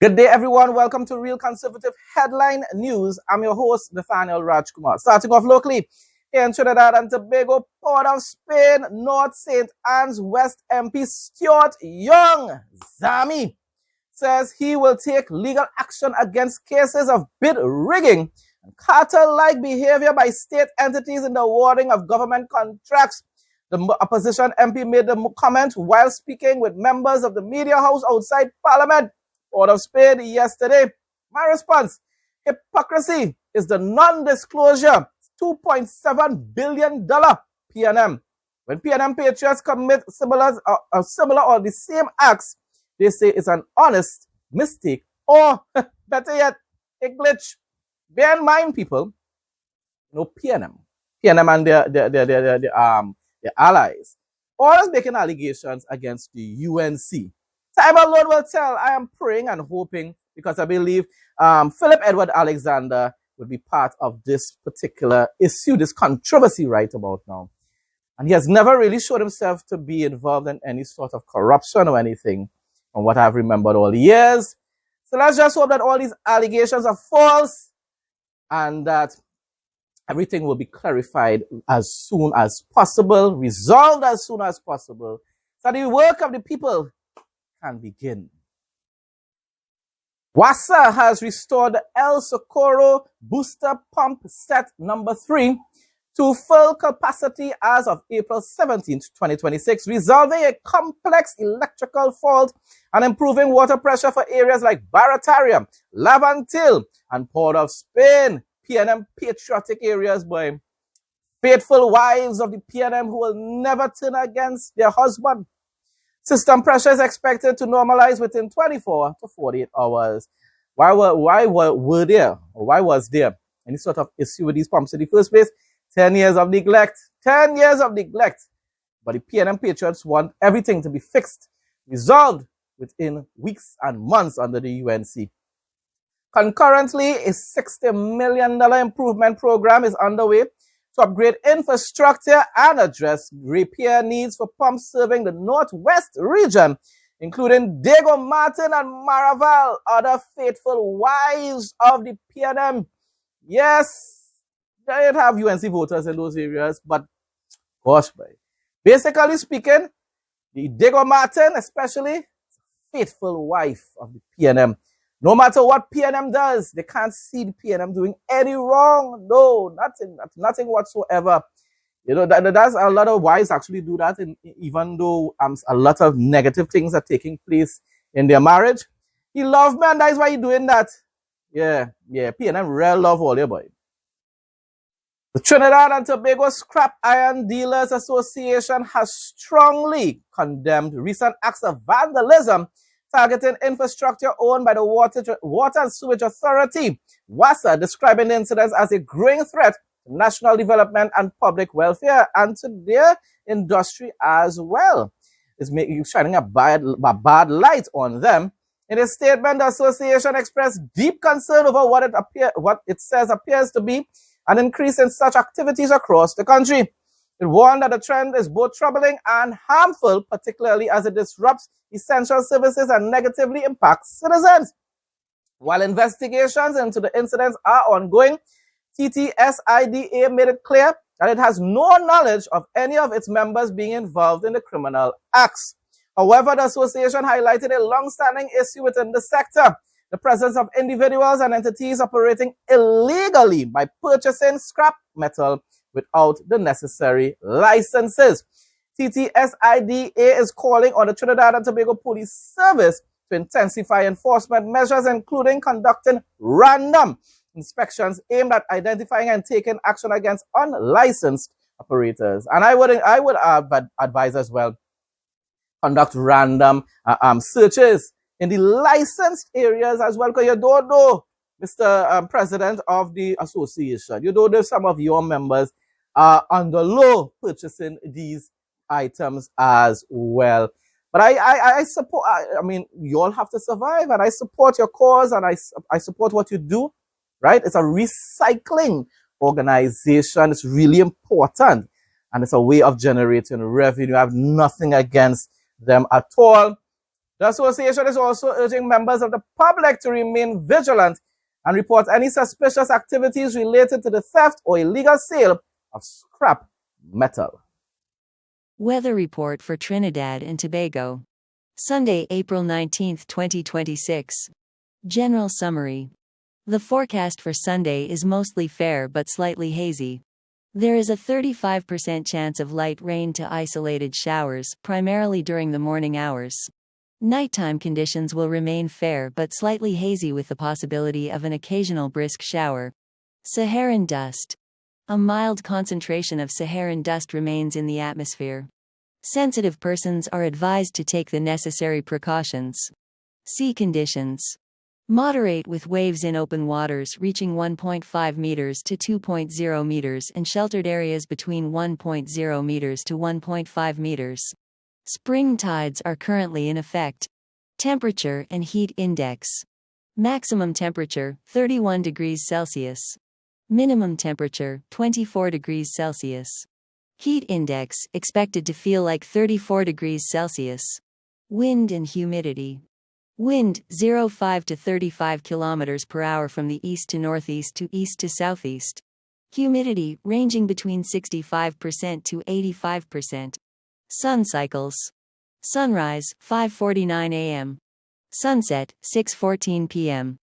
Good day, everyone. Welcome to Real Conservative Headline News. I'm your host, Nathaniel Rajkumar. Starting off locally, here in Trinidad and Tobago, Port of Spain, North St. Anne's West MP Stuart Young Zami says he will take legal action against cases of bid rigging and cartel-like behavior by state entities in the awarding of government contracts. The opposition MP made the comment while speaking with members of the media house outside Parliament, Port of Spain, yesterday. My response: hypocrisy is the non-disclosure $2.7 billion PNM. When PNM patriots commit similar or the same acts, they say it's an honest mistake or, better yet, a glitch. Bear in mind, people, PNM and their allies, always making allegations against the UNC. Time alone will tell. I am praying and hoping, because I believe Philip Edward Alexander will be part of this particular issue, this controversy right about now. And he has never really showed himself to be involved in any sort of corruption or anything, from what I've remembered all the years. So let's just hope that all these allegations are false and that everything will be clarified as soon as possible, resolved as soon as possible, so the work of the people can begin. WASA has restored the El Socorro booster pump set number 3 to full capacity as of April 17, 2026, resolving a complex electrical fault and improving water pressure for areas like Barataria, Lavantil, and Port of Spain. PNM patriotic areas, boy. Faithful wives of the PNM who will never turn against their husband. System pressure is expected to normalize within 24 to 48 hours. Why was there any sort of issue with these pumps in the first place? 10 years of neglect. 10 years of neglect. But the PNM patriots want everything to be fixed, resolved within weeks and months under the UNC. Concurrently, a $60 million improvement program is underway to upgrade infrastructure and address repair needs for pumps serving the Northwest region, including Diego Martin and Maraval, other faithful wives of the PNM. Yes, they have UNC voters in those areas, but gosh, boy. Basically speaking, the Diego Martin especially, faithful wife of the PNM. No matter what PNM does, they can't see the PNM doing any wrong. No, nothing whatsoever. That's a lot of wives actually do that, even though a lot of negative things are taking place in their marriage. He loves me, and that's why he's doing that. Yeah, PNM real love all your boy. The Trinidad and Tobago Scrap Iron Dealers Association has strongly condemned recent acts of vandalism targeting infrastructure owned by the Water and Sewage Authority, WASA, describing the incidents as a growing threat to national development and public welfare and to their industry as well. It's shining a bad light on them. In a statement, the association expressed deep concern over what it says appears to be an increase in such activities across the country. It warned that the trend is both troubling and harmful, particularly as it disrupts essential services and negatively impacts citizens. While investigations into the incidents are ongoing, TTSIDA made it clear that it has no knowledge of any of its members being involved in the criminal acts. However, the association highlighted a long-standing issue within the sector: the presence of individuals and entities operating illegally by purchasing scrap metal without the necessary licenses. TTSIDA is calling on the Trinidad and Tobago Police Service to intensify enforcement measures, including conducting random inspections aimed at identifying and taking action against unlicensed operators. And I would advise as well, conduct random searches in the licensed areas as well, because you don't know, Mr. President of the association, you don't know if some of your members are under law purchasing these items as well. But I support, I mean, you all have to survive, and I support your cause, and I support what you do, right? It's a recycling organization. It's really important, and it's a way of generating revenue. I have nothing against them at all. The association is also urging members of the public to remain vigilant and report any suspicious activities related to the theft or illegal sale of scrap metal. Weather report for Trinidad and Tobago. Sunday, April 19, 2026. General summary. The forecast for Sunday is mostly fair but slightly hazy. There is a 35% chance of light rain to isolated showers, primarily during the morning hours. Nighttime conditions will remain fair but slightly hazy with the possibility of an occasional brisk shower. Saharan dust. A mild concentration of Saharan dust remains in the atmosphere. Sensitive persons are advised to take the necessary precautions. Sea conditions. Moderate with waves in open waters reaching 1.5 meters to 2.0 meters and sheltered areas between 1.0 meters to 1.5 meters. Spring tides are currently in effect. Temperature and heat index. Maximum temperature, 31 degrees Celsius. Minimum temperature, 24 degrees Celsius. Heat index, expected to feel like 34 degrees Celsius. Wind and humidity. Wind, 05 to 35 kilometers per hour from the east to northeast to east to southeast. Humidity, ranging between 65% to 85%. Sun cycles. Sunrise, 5:49 a.m. Sunset, 6:14 p.m.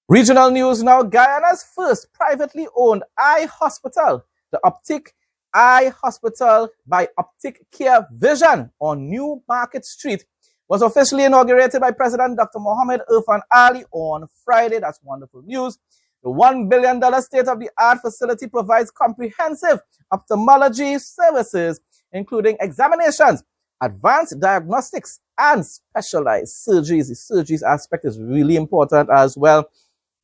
Regional news now. Guyana's first privately owned eye hospital, the Optic Eye Hospital by Optic Care Vision on New Market Street, was officially inaugurated by President Dr. Mohammed Irfan Ali on Friday. That's wonderful news. The $1 billion state-of-the-art facility provides comprehensive ophthalmology services, including examinations, advanced diagnostics, and specialized surgeries. The surgeries aspect is really important as well.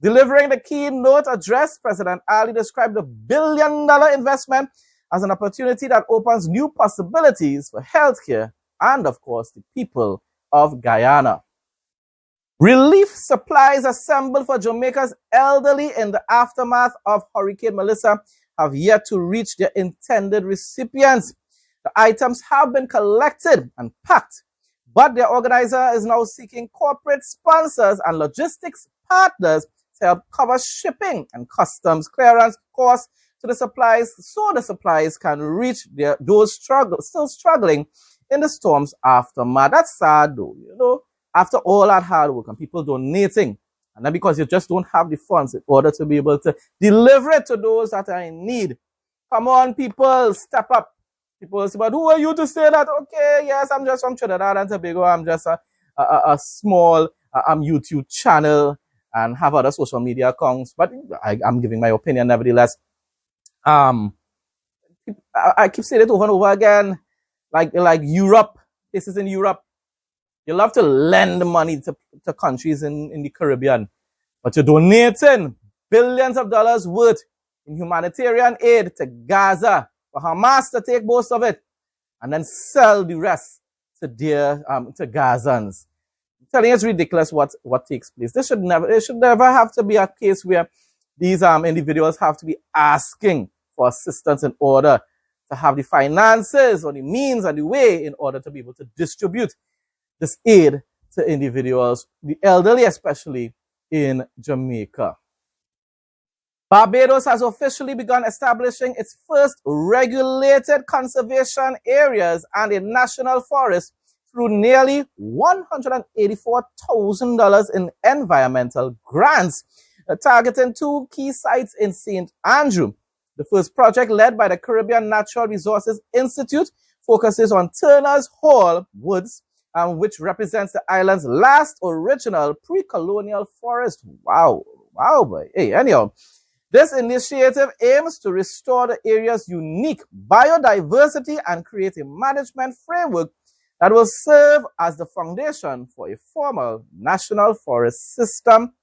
Delivering the keynote address, President Ali described the $1 billion investment as an opportunity that opens new possibilities for healthcare and, of course, the people of Guyana. Relief supplies assembled for Jamaica's elderly in the aftermath of Hurricane Melissa have yet to reach their intended recipients. The items have been collected and packed, but their organizer is now seeking corporate sponsors and logistics partners to help cover shipping and customs clearance costs to the supplies, so the supplies can reach those still struggling in the storm's aftermath. That's sad though, you know, after all that hard work and people donating, and then because you just don't have the funds in order to be able to deliver it to those that are in need. Come on, people, step up. People say, but who are you to say that? Okay, yes, I'm just from Trinidad and Tobago. I'm just a small YouTube channel and have other social media accounts, but I'm giving my opinion nevertheless. I keep saying it over and over again, like Europe, places in Europe, you love to lend money to countries in the Caribbean, but you're donating billions of dollars worth in humanitarian aid to Gaza for Hamas to take most of it and then sell the rest to Gazans. I'm telling you, it's ridiculous what takes place. It should never have to be a case where these individuals have to be asking for assistance in order to have the finances or the means and the way in order to be able to distribute this aid to individuals, the elderly especially in Jamaica. Barbados has officially begun establishing its first regulated conservation areas and a national forest through nearly $184,000 in environmental grants, targeting 2 key sites in St. Andrew. The first project, led by the Caribbean Natural Resources Institute, focuses on Turner's Hall Woods, which represents the island's last original pre-colonial forest. Wow, boy. Hey, anyhow, this initiative aims to restore the area's unique biodiversity and create a management framework that will serve as the foundation for a formal national forest system.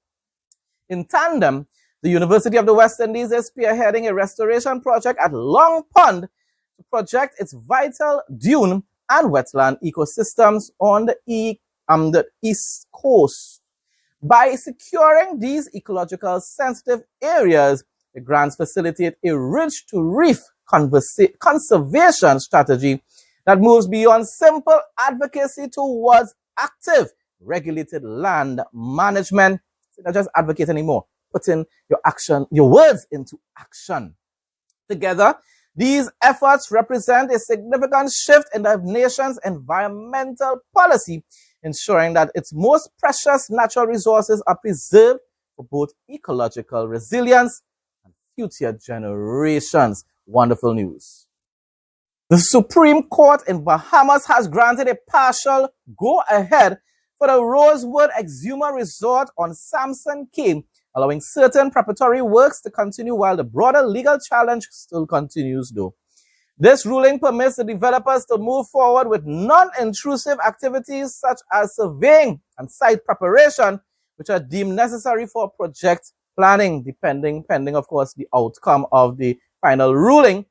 In tandem, the University of the West Indies is spearheading a restoration project at Long Pond to protect its vital dune and wetland ecosystems on the East Coast. By securing these ecological sensitive areas, the grants facilitate a ridge-to-reef conservation strategy that moves beyond simple advocacy towards active, regulated land management. So not just advocate anymore, putting your words into action. Together, these efforts represent a significant shift in the nation's environmental policy, ensuring that its most precious natural resources are preserved for both ecological resilience and future generations. Wonderful news. The Supreme Court in Bahamas has granted a partial go-ahead for the Rosewood Exuma Resort on Samson Cay, allowing certain preparatory works to continue while the broader legal challenge still continues though. This ruling permits the developers to move forward with non-intrusive activities such as surveying and site preparation, which are deemed necessary for project planning, pending of course the outcome of the final ruling.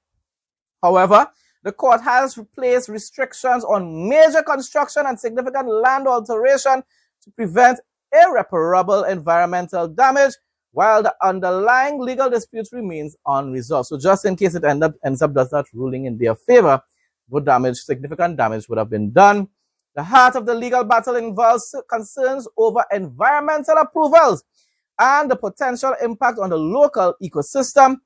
However, the court has placed restrictions on major construction and significant land alteration to prevent irreparable environmental damage, while the underlying legal dispute remains unresolved. So just in case it ends up does not ruling in their favor, significant damage would have been done. The heart of the legal battle involves concerns over environmental approvals and the potential impact on the local ecosystem.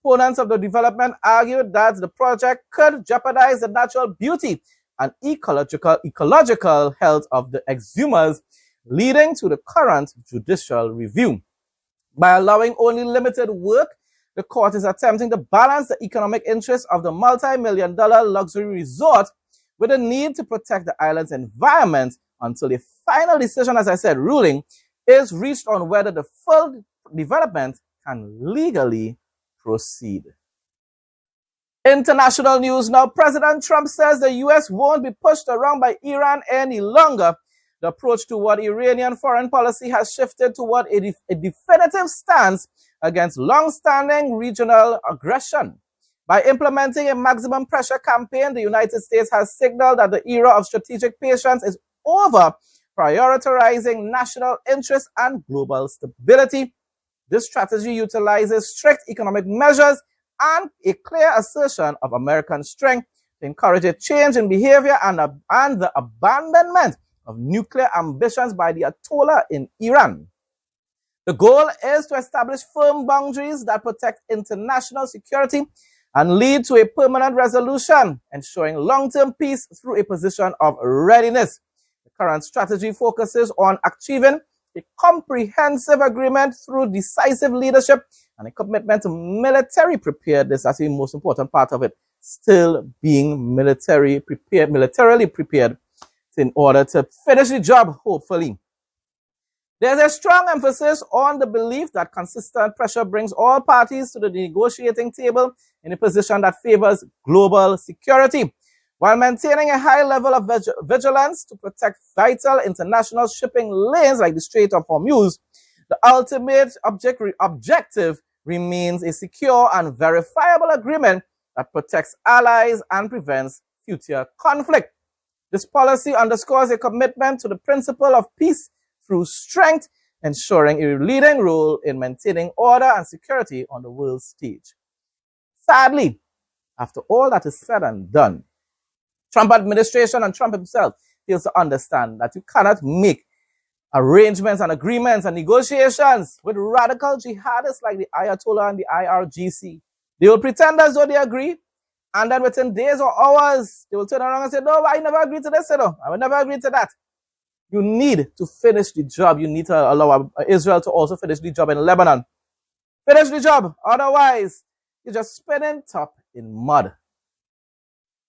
Opponents of the development argued that the project could jeopardize the natural beauty and ecological health of the exhumas, leading to the current judicial review. By allowing only limited work, the court is attempting to balance the economic interests of the multi-million-dollar luxury resort with the need to protect the island's environment until a final decision, as I said, ruling, is reached on whether the full development can legally proceed. International news now. President Trump says the U.S. won't be pushed around by Iran any longer. The approach toward Iranian foreign policy has shifted toward a definitive stance against long-standing regional aggression. By implementing a maximum pressure campaign, the United States has signaled that the era of strategic patience is over, prioritizing national interests and global stability. This strategy utilizes strict economic measures and a clear assertion of American strength to encourage a change in behavior and the abandonment of nuclear ambitions by the Ayatollah in Iran. The goal is to establish firm boundaries that protect international security and lead to a permanent resolution, ensuring long-term peace through a position of readiness. The current strategy focuses on achieving a comprehensive agreement through decisive leadership and a commitment to military preparedness. That's the most important part of it. Still being militarily prepared in order to finish the job, hopefully. There's a strong emphasis on the belief that consistent pressure brings all parties to the negotiating table in a position that favors global security, while maintaining a high level of vigilance to protect vital international shipping lanes like the Strait of Hormuz. The ultimate objective remains a secure and verifiable agreement that protects allies and prevents future conflict. This policy underscores a commitment to the principle of peace through strength, ensuring a leading role in maintaining order and security on the world stage. Sadly, after all that is said and done, Trump administration and Trump himself fails to understand that you cannot make arrangements and agreements and negotiations with radical jihadists like the Ayatollah and the IRGC. They will pretend as though they agree, and then within days or hours, they will turn around and say, no, I never agreed to this, I will never agree to that. You need to finish the job. You need to allow Israel to also finish the job in Lebanon. Finish the job. Otherwise, you're just spinning top in mud.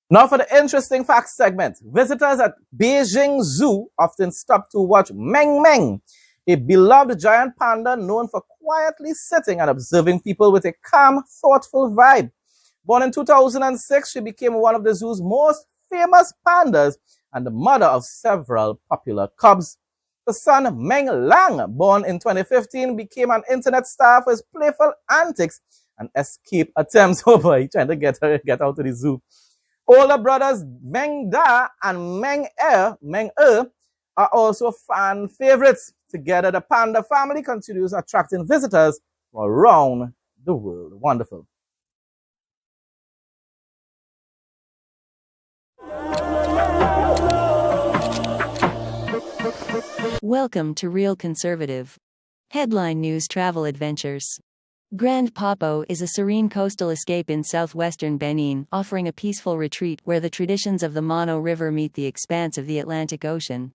Now for the interesting facts segment. Visitors at Beijing Zoo often stop to watch Meng Meng, a beloved giant panda known for quietly sitting and observing people with a calm, thoughtful vibe. Born in 2006, she became one of the zoo's most famous pandas and the mother of several popular cubs. The son, Meng Lang, born in 2015, became an internet star for his playful antics and escape attempts. Oh boy, trying to get out of the zoo. Older brothers Meng Da and Meng Er are also fan favorites. Together, the panda family continues attracting visitors from around the world. Wonderful. Welcome to Real Conservative. Headline News Travel Adventures. Grand Popo is a serene coastal escape in southwestern Benin, offering a peaceful retreat where the traditions of the Mono River meet the expanse of the Atlantic Ocean.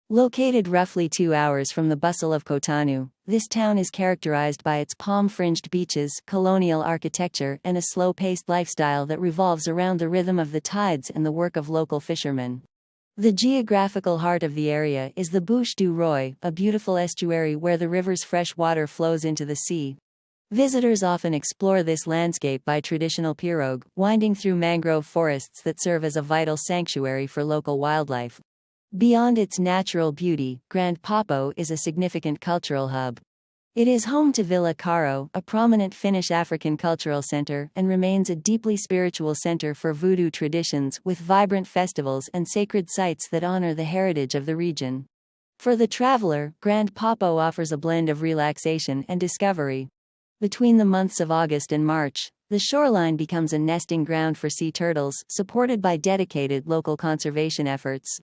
Located roughly 2 hours from the bustle of Cotonou, this town is characterized by its palm-fringed beaches, colonial architecture, and a slow-paced lifestyle that revolves around the rhythm of the tides and the work of local fishermen. The geographical heart of the area is the Bouche du Roi, a beautiful estuary where the river's fresh water flows into the sea. Visitors often explore this landscape by traditional pirogue, winding through mangrove forests that serve as a vital sanctuary for local wildlife. Beyond its natural beauty, Grand Popo is a significant cultural hub. It is home to Villa Karo, a prominent Finnish African cultural center, and remains a deeply spiritual center for voodoo traditions, with vibrant festivals and sacred sites that honor the heritage of the region. For the traveler, Grand Popo offers a blend of relaxation and discovery. Between the months of August and March, the shoreline becomes a nesting ground for sea turtles, supported by dedicated local conservation efforts.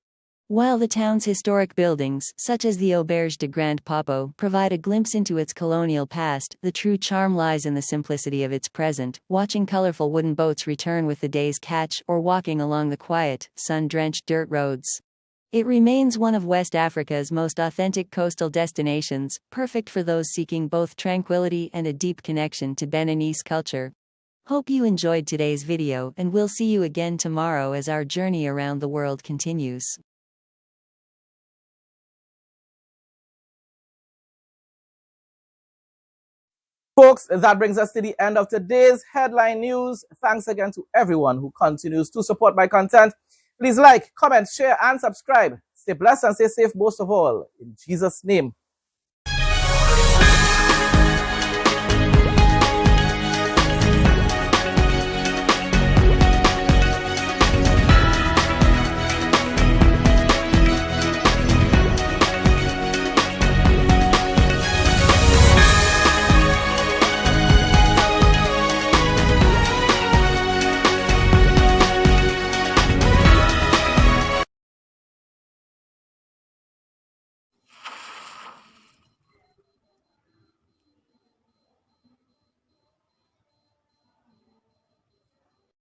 While the town's historic buildings, such as the Auberge de Grand Popo, provide a glimpse into its colonial past, the true charm lies in the simplicity of its present, watching colorful wooden boats return with the day's catch, or walking along the quiet, sun-drenched dirt roads. It remains one of West Africa's most authentic coastal destinations, perfect for those seeking both tranquility and a deep connection to Beninese culture. Hope you enjoyed today's video, and we'll see you again tomorrow as our journey around the world continues. Folks, that brings us to the end of today's headline news. Thanks again to everyone who continues to support my content. Please like, comment, share, and subscribe. Stay blessed and stay safe most of all. In Jesus' name.